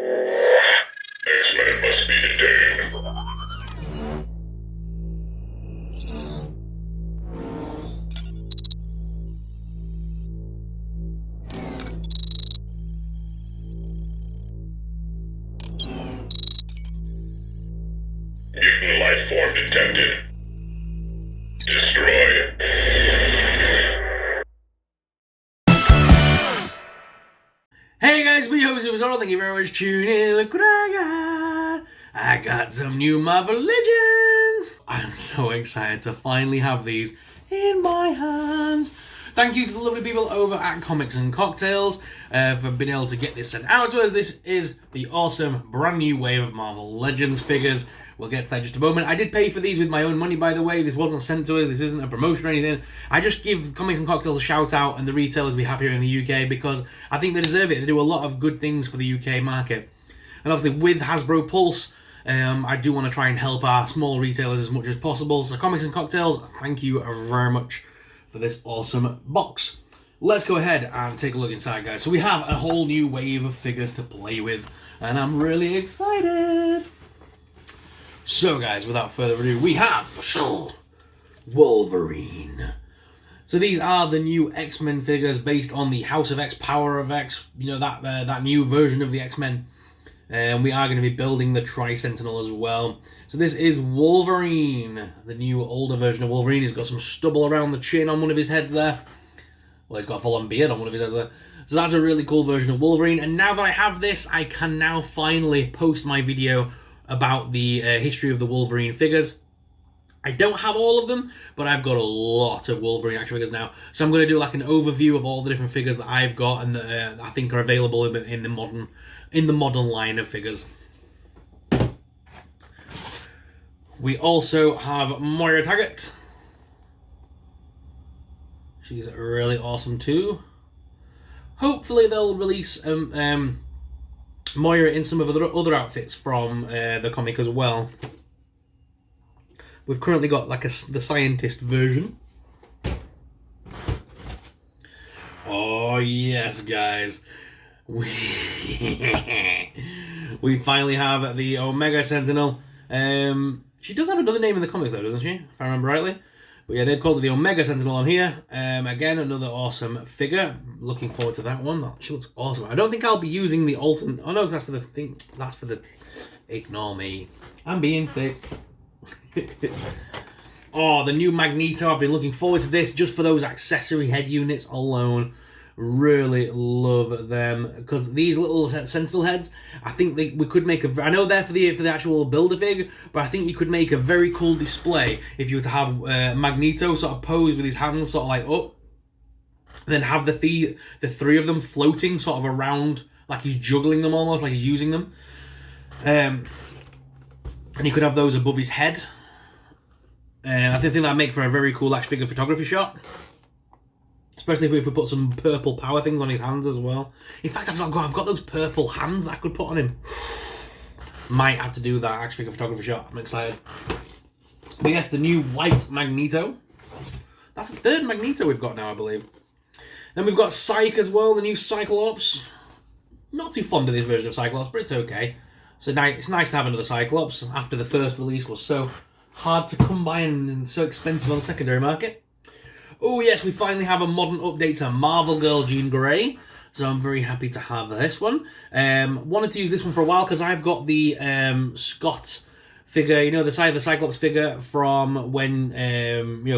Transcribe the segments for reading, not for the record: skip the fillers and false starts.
X-Men must be detained. Mutant life form detected. Destroy. Hey guys, me host, it was all. Thank you very much for tuning in. Look what I got. I got some new Marvel Legends. I'm so excited to finally have these in my hands. Thank you to the lovely people over at Comics and Cocktails for being able to get this sent out to us. This is the awesome brand new wave of Marvel Legends figures. We'll get to that in just a moment. I did pay for these with my own money, by the way. This wasn't sent to us. This isn't a promotion or anything. I just give Comics and Cocktails a shout out and the retailers we have here in the UK because I think they deserve it. They do a lot of good things for the UK market. And obviously with Hasbro Pulse, I do want to try and help our small retailers as much as possible. So Comics and Cocktails, thank you very much for this awesome box. Let's go ahead and take a look inside, guys. So we have a whole new wave of figures to play with, and I'm really excited. So guys, without further ado, we have Wolverine. So these are the new X-Men figures based on the House of X, Power of X, you know, that new version of the X-Men. And we are going to be building the Tri-Sentinel as well. So this is Wolverine, the new older version of Wolverine. He's got some stubble around the chin on one of his heads there. Well, he's got a full-on beard on one of his heads there. So that's a really cool version of Wolverine. And now that I have this, I can now finally post my video about the history of the Wolverine figures. I don't have all of them, but I've got a lot of Wolverine action figures now. So I'm going to do like an overview of all the different figures that I've got and that I think are available in the modern line of figures. We also have Moira Taggart. She's really awesome too. Hopefully they'll release Moira in some of the other outfits from the comic as well. We've currently got like the scientist version. Oh yes, guys. We finally have the Omega Sentinel. She does have another name in the comics though, doesn't she? If I remember rightly. But yeah, they've called it the Omega Sentinel on here. Again, another awesome figure. Looking forward to that one. She looks awesome. I don't think I'll be using the alternate. Oh no, that's for the thing. That's for the. Ignore me. I'm being thick. Oh, the new Magneto. I've been looking forward to this just for those accessory head units alone. Really love them because these little Sentinel heads, I think we could make a. I know they're for the actual Build-A-Fig, but I think you could make a very cool display if you were to have Magneto sort of pose with his hands sort of like up, and then have the three of them floating sort of around like he's juggling them almost, like he's using them. And you could have those above his head. I think that'd make for a very cool action figure photography shot. Especially if we could put some purple power things on his hands as well. In fact, I've got those purple hands that I could put on him. Might have to do that action figure photography shot. I'm excited. But yes, the new white Magneto. That's the third Magneto we've got now, I believe. Then we've got Psyche as well, the new Cyclops. Not too fond of this version of Cyclops, but it's okay. So it's nice to have another Cyclops after the first release was so hard to come by and so expensive on the secondary market. Oh yes, we finally have a modern update to Marvel Girl Jean Grey. So I'm very happy to have this one. Wanted to use this one for a while because I've got the Scott figure, you know, the side of the Cyclops figure from when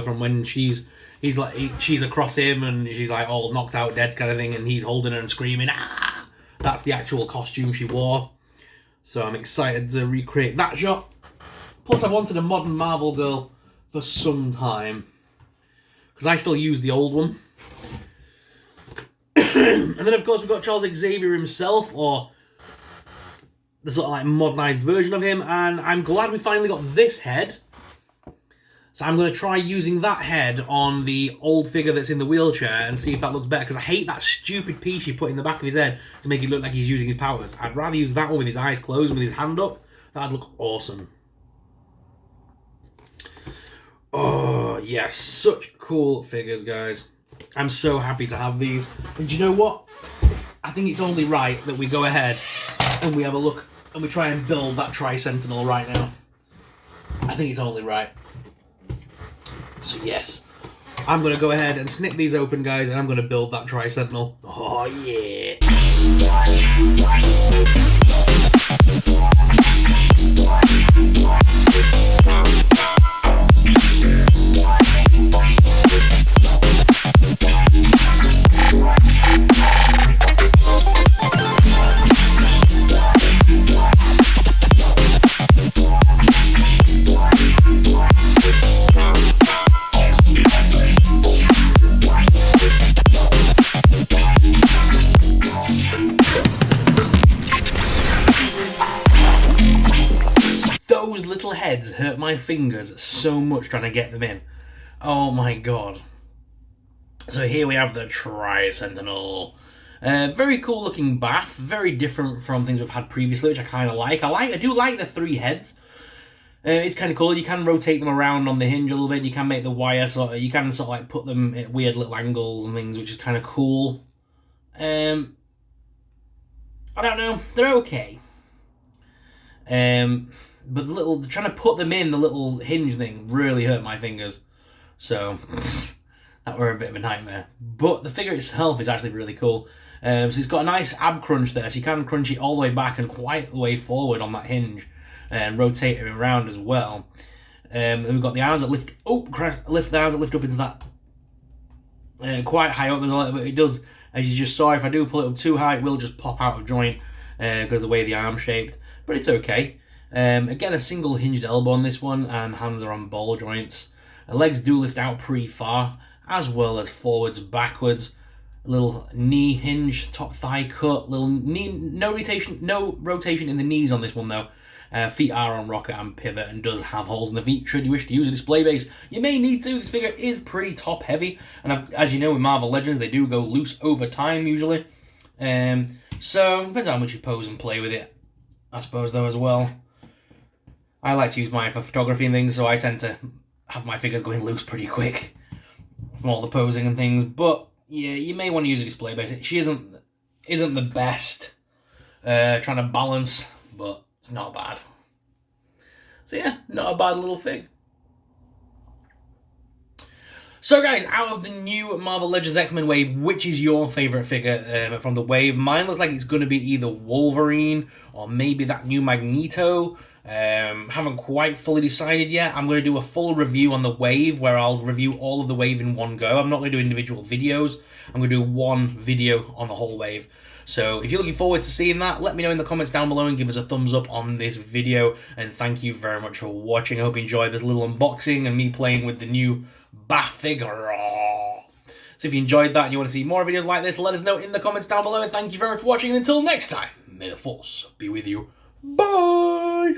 from when she's across him and she's like all knocked out dead kind of thing and he's holding her and screaming, ah! That's the actual costume she wore. So I'm excited to recreate that shot. Plus I wanted a modern Marvel Girl for some time. Because I still use the old one. And then of course we've got Charles Xavier himself, or the sort of like modernised version of him, and I'm glad we finally got this head. So I'm going to try using that head on the old figure that's in the wheelchair and see if that looks better, because I hate that stupid piece you put in the back of his head to make it look like he's using his powers. I'd rather use that one with his eyes closed and with his hand up. That'd look awesome. Oh, yes. Such cool figures, guys. I'm so happy to have these. And do you know what? I think it's only right that we go ahead and we have a look and we try and build that Tri-Sentinel right now. I think it's only right. So yes, I'm going to go ahead and snip these open, guys, and I'm going to build that Tri-Sentinel. Oh yeah. Those little heads hurt my fingers so much trying to get them in. Oh my god. So here we have the Tri-Sentinel. Very cool looking bath, very different from things we've had previously, which I kind of like. I do like the 3 heads. It's kind of cool. You can rotate them around on the hinge a little bit. You can make the wire you can sort of like put them at weird little angles and things, which is kind of cool. I don't know. They're okay. But trying to put them in the little hinge thing really hurt my fingers. So that were a bit of a nightmare. But the figure itself is actually really cool. So it's got a nice ab crunch there, so you can crunch it all the way back and quite the way forward on that hinge, and rotate it around as well. And we've got the arms that lift. Oh, Christ! Lift the arms that lift up into that quite high up as well. But it does, as you just saw. If I do pull it up too high, it will just pop out of joint because of the way the arm's shaped. But it's okay. Again, a single hinged elbow on this one, and hands are on ball joints. The legs do lift out pretty far, as well as forwards, backwards. A little knee hinge, top thigh cut, little knee, no rotation in the knees on this one though. Feet are on rocker and pivot and does have holes in the feet should you wish to use a display base. You may need to. This figure is pretty top heavy, and as you know with Marvel Legends they do go loose over time usually. So depends how much you pose and play with it, I suppose though as well. I like to use mine for photography and things, so I tend to have my figures going loose pretty quick from all the posing and things. But yeah, you may want to use a display base. She isn't the best trying to balance, but it's not bad. So yeah, not a bad little fig. So guys, out of the new Marvel Legends X-Men wave, which is your favourite figure from the wave? Mine looks like it's going to be either Wolverine or maybe that new Magneto. Haven't quite fully decided yet. I'm going to do a full review on the wave where I'll review all of the wave in one go. I'm not going to do individual videos. I'm going to do one video on the whole wave. So if you're looking forward to seeing that, let me know in the comments down below and give us a thumbs up on this video. And thank you very much for watching. I hope you enjoyed this little unboxing and me playing with the new Bath figure. So if you enjoyed that and you want to see more videos like this, let us know in the comments down below. And thank you very much for watching. And until next time, may the Force be with you. Bye!